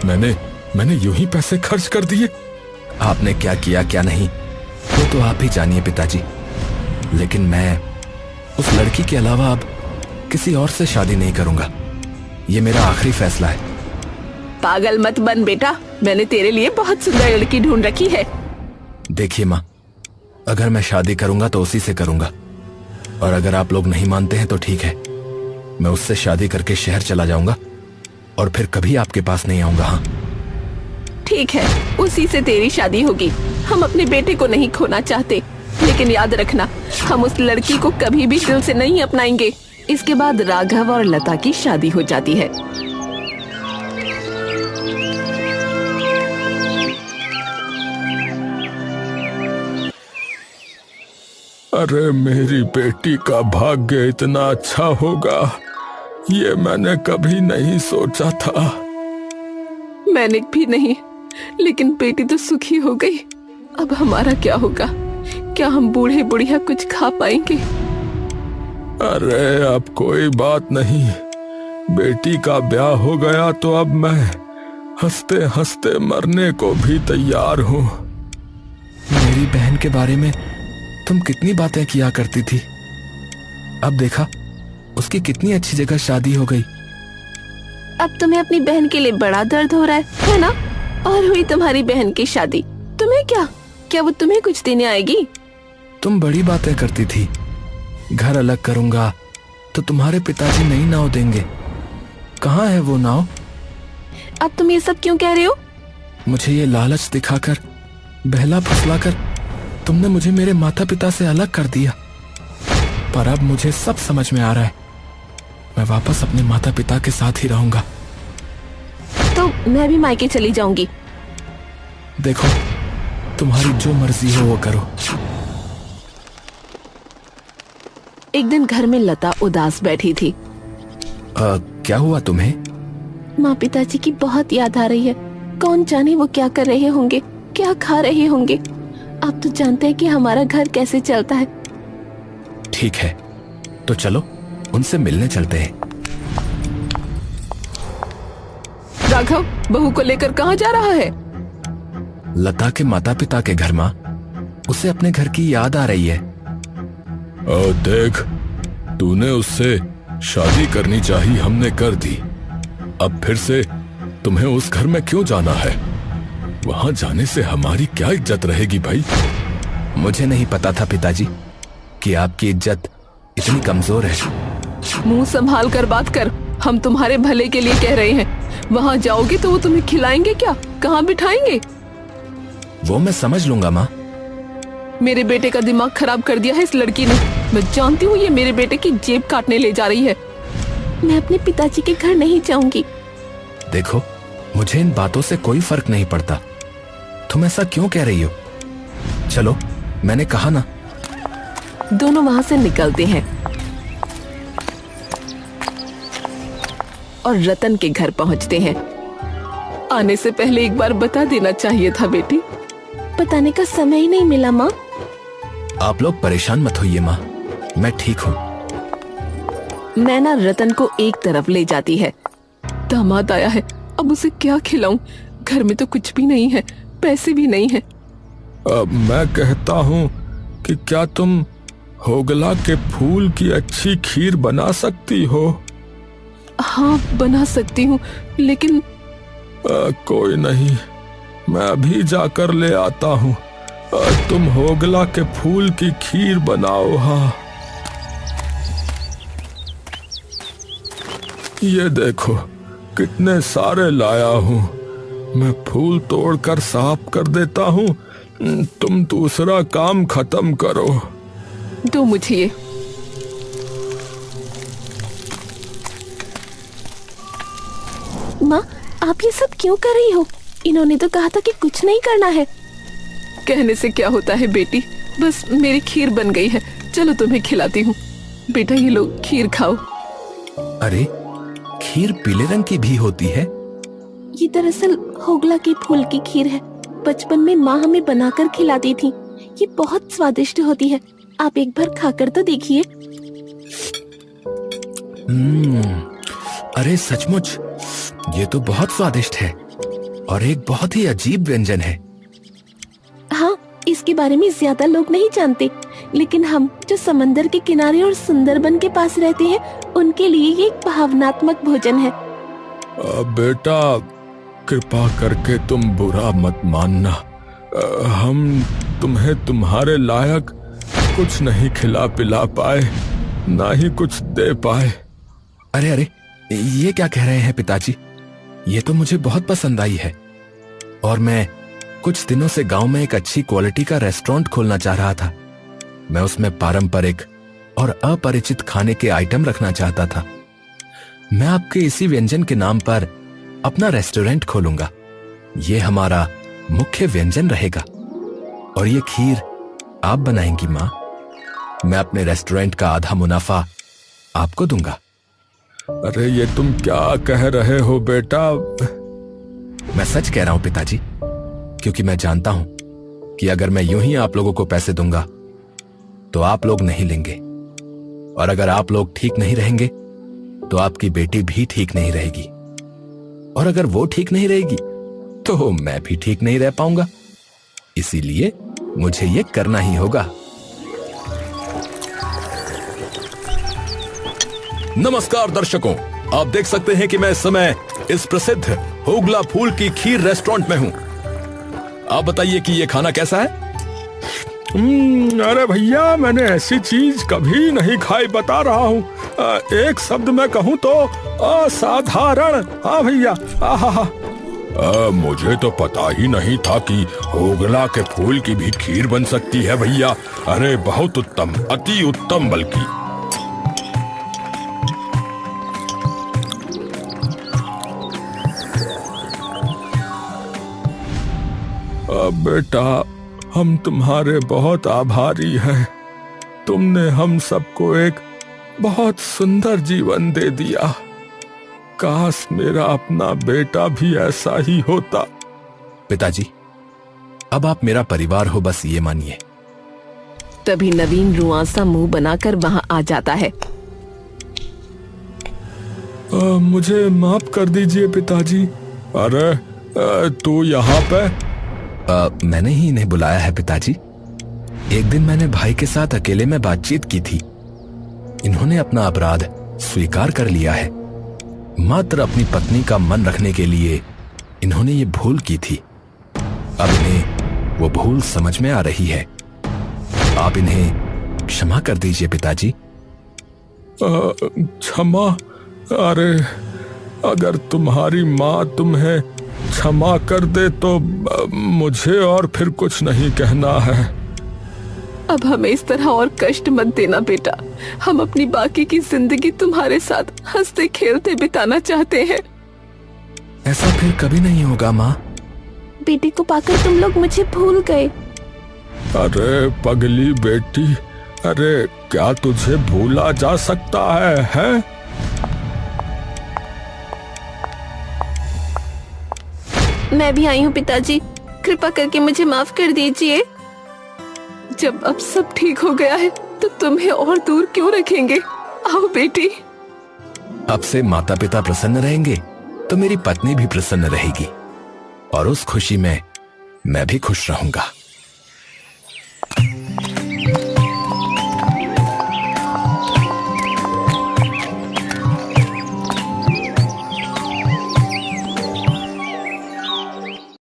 मैंने यूं ही पैसे खर्च कर दिए। आपने क्या किया क्या नहीं वो तो आप ही जानिए पिताजी, लेकिन मैं उस लड़की के अलावा अब किसी और से शादी नहीं करूंगा। ये मेरा आखिरी फैसला है। पागल मत बन बेटा, मैंने तेरे लिए बहुत सुंदर लड़की ढूंढ रखी है। देखिए माँ, अगर मैं शादी करूंगा तो उसी से करूंगा, और अगर आप लोग नहीं मानते हैं तो ठीक है, मैं उससे शादी करके शहर चला जाऊंगा और फिर कभी आपके पास नहीं आऊंगा। हाँ ठीक है, उसी से तेरी शादी होगी। हम अपने बेटे को नहीं खोना चाहते, लेकिन याद रखना हम उस लड़की को कभी भी दिल से नहीं अपनाएंगे। इसके बाद राघव और लता की शादी हो जाती है। अरे मेरी बेटी का भाग्य इतना अच्छा होगा, ये मैंने कभी नहीं सोचा था। मैंने भी नहीं, लेकिन बेटी तो सुखी हो गई। अब हमारा क्या होगा? क्या हम बूढ़े बुढ़िया कुछ खा पाएंगे? अरे अब कोई बात नहीं, बेटी का ब्याह हो गया तो अब मैं हंसते हंसते मरने को भी तैयार हूँ। मेरी बहन के बारे में तुम कितनी बातें किया करती थी, अब देखा उसकी कितनी अच्छी जगह शादी हो गई। अब तुम्हें अपनी बहन के लिए बड़ा दर्द हो रहा है ना? और हुई तुम्हारी बहन की शादी, तुम्हें क्या वो तुम्हें कुछ देने आएगी? तुम बड़ी बातें करती थी, घर अलग करूंगा तो तुम्हारे पिताजी नई नाव देंगे। कहाँ है वो नाव? अब तुम ये सब क्यों कह रहे हो? मुझे ये लालच दिखाकर, बहला फुसलाकर तुमने मुझे मेरे माता पिता से अलग कर दिया। पर अब मुझे सब समझ में आ रहा है, मैं वापस अपने माता पिता के साथ ही रहूंगा। तो मैं भी मायके चली जाऊंगी। देखो, तुम्हारी जो मर्जी हो वो करो। एक दिन घर में लता उदास बैठी थी। क्या हुआ तुम्हें? माँ पिताजी की बहुत याद आ रही है। कौन जाने वो क्या कर रहे होंगे, क्या खा रहे होंगे। आप तो जानते हैं कि हमारा घर कैसे चलता है। ठीक है, तो चलो उनसे मिलने चलते हैं। राघव बहू को लेकर कहाँ जा रहा है? लता के माता पिता के घर। माँ, उसे अपने घर की याद आ रही है। देख, तूने उससे शादी करनी चाहिए, हमने कर दी। अब फिर से तुम्हें उस घर में क्यों जाना है? वहां जाने से हमारी क्या इज्जत रहेगी भाई? मुझे नहीं पता था पिताजी कि आपकी इज्जत इतनी कमजोर है। मुंह संभाल कर बात कर, हम तुम्हारे भले के लिए कह रहे हैं। वहां जाओगे तो वो तुम्हें खिलाएंगे क्या? कहाँ बिठाएंगे? वो मैं समझ लूंगा माँ। मेरे बेटे का दिमाग खराब कर दिया है इस लड़की ने। मैं जानती हूँ ये मेरे बेटे की जेब काटने ले जा रही है। मैं अपने पिताजी के घर नहीं जाऊंगी। देखो, मुझे इन बातों से कोई फर्क नहीं पड़ता। तुम ऐसा क्यों कह रही हो? चलो, मैंने कहा ना। दोनों वहां से निकलते हैं और रतन के घर पहुंचते हैं। आने से पहले एक बार बता देना चाहिए था बेटी। बताने का समय ही नहीं मिला माँ। आप लोग परेशान मत होइए माँ, मैं ठीक हूँ। नैना रतन को एक तरफ ले जाती है। दामाद आया है, अब उसे क्या खिलाऊं? घर में तो कुछ भी नहीं है, पैसे भी नहीं है। अब मैं कहता हूँ कि क्या तुम होगला के फूल की अच्छी खीर बना सकती हो? हाँ बना सकती हूँ, लेकिन कोई नहीं, मैं अभी जाकर ले आता हूँ। तुम होगला के फूल की खीर बनाओ। हाँ, ये देखो कितने सारे लाया हूँ। मैं फूल तोड़कर साफ कर देता हूँ, तुम दूसरा काम खत्म करो। दो मुझे ये। माँ, आप ये सब क्यों कर रही हो? इन्होंने तो कहा था कि कुछ नहीं करना है। कहने से क्या होता है बेटी, बस मेरी खीर बन गई है, चलो तुम्हें खिलाती हूँ। बेटा ये लो खीर खाओ। अरे, खीर पीले रंग की भी होती है? ये दरअसल होगला के फूल की खीर है। बचपन में माँ हमें बनाकर खिलाती थी। ये बहुत स्वादिष्ट होती है, आप एक बार खाकर तो देखिए। अरे सचमुच, ये तो बहुत स्वादिष्ट है। और एक बहुत ही अजीब व्यंजन है। हाँ, इसके बारे में ज्यादा लोग नहीं जानते, लेकिन हम जो समंदर के किनारे और सुंदरबन के पास रहते हैं उनके लिए ये एक भावनात्मक भोजन है। बेटा, कृपा करके तुम बुरा मत मानना। हम तुम्हें तुम्हारे लायक कुछ नहीं खिला पिला पाए, ना ही कुछ दे पाए। अरे अरे, ये क्या कह रहे हैं पिताजी? ये तो मुझे बहुत पसंद आई है और मैं कुछ दिनों से गांव में एक अच्छी क्वालिटी का रेस्टोरेंट खोलना चाह रहा था। मैं उसमें पारंपरिक और अपरिचित खाने के आइटम रखना चाहता था। मैं आपके इसी व्यंजन के नाम पर अपना रेस्टोरेंट खोलूंगा। ये हमारा मुख्य व्यंजन रहेगा और ये खीर आप बनाएंगी माँ। मैं अपने रेस्टोरेंट का आधा मुनाफा आपको दूंगा। अरे ये तुम क्या कह रहे हो बेटा? मैं सच कह रहा हूं पिताजी, क्योंकि मैं जानता हूं कि अगर मैं यूं ही आप लोगों को पैसे दूंगा तो आप लोग नहीं लेंगे, और अगर आप लोग ठीक नहीं रहेंगे तो आपकी बेटी भी ठीक नहीं रहेगी, और अगर वो ठीक नहीं रहेगी तो मैं भी ठीक नहीं रह पाऊंगा। इसीलिए मुझे ये करना ही होगा। नमस्कार दर्शकों, आप देख सकते हैं कि मैं इस समय इस प्रसिद्ध होगला फूल की खीर रेस्टोरेंट में हूं। आप बताइए कि ये खाना कैसा है? अरे भैया, मैंने ऐसी चीज कभी नहीं खाई, बता रहा हूँ। एक शब्द में कहूँ तो असाधारण। हाँ भैया, मुझे तो पता ही नहीं था कि होगला के फूल की भी खीर बन सकती है भैया। अरे बहुत उत्तम, अति उत्तम बल्कि। बेटा, हम तुम्हारे बहुत आभारी हैं। तुमने हम सबको एक बहुत सुंदर जीवन दे दिया। काश मेरा अपना बेटा भी ऐसा ही होता। पिताजी, अब आप मेरा परिवार हो, बस ये मानिए। तभी नवीन रुआंसा मुंह बनाकर वहां आ जाता है। मुझे माफ कर दीजिए पिताजी। अरे तू यहाँ पे? मैंने ही इन्हें बुलाया है पिताजी। एक दिन मैंने भाई के साथ अकेले में बातचीत की थी। इन्होंने अपना अपराध स्वीकार कर लिया है। मात्र अपनी पत्नी का मन रखने के लिए इन्होंने ये भूल की थी। अब इन्हें वो भूल समझ में आ रही है। आप इन्हें क्षमा कर दीजिए पिताजी। क्षमा? अरे अगर तुम्हारी माँ तुम्हें क्षमा कर दे तो मुझे और फिर कुछ नहीं कहना है। अब हमें इस तरह और कष्ट मत देना बेटा। हम अपनी बाकी की जिंदगी तुम्हारे साथ हंसते खेलते बिताना चाहते हैं। ऐसा फिर कभी नहीं होगा माँ। बेटे को पाकर तुम लोग मुझे भूल गए। अरे पगली बेटी, अरे क्या तुझे भूला जा सकता है? मैं भी आई हूँ पिताजी, कृपा करके मुझे माफ कर दीजिए। जब अब सब ठीक हो गया है तो तुम्हें और दूर क्यों रखेंगे? आओ बेटी। अब से माता पिता प्रसन्न रहेंगे तो मेरी पत्नी भी प्रसन्न रहेगी, और उस खुशी में मैं भी खुश रहूंगा।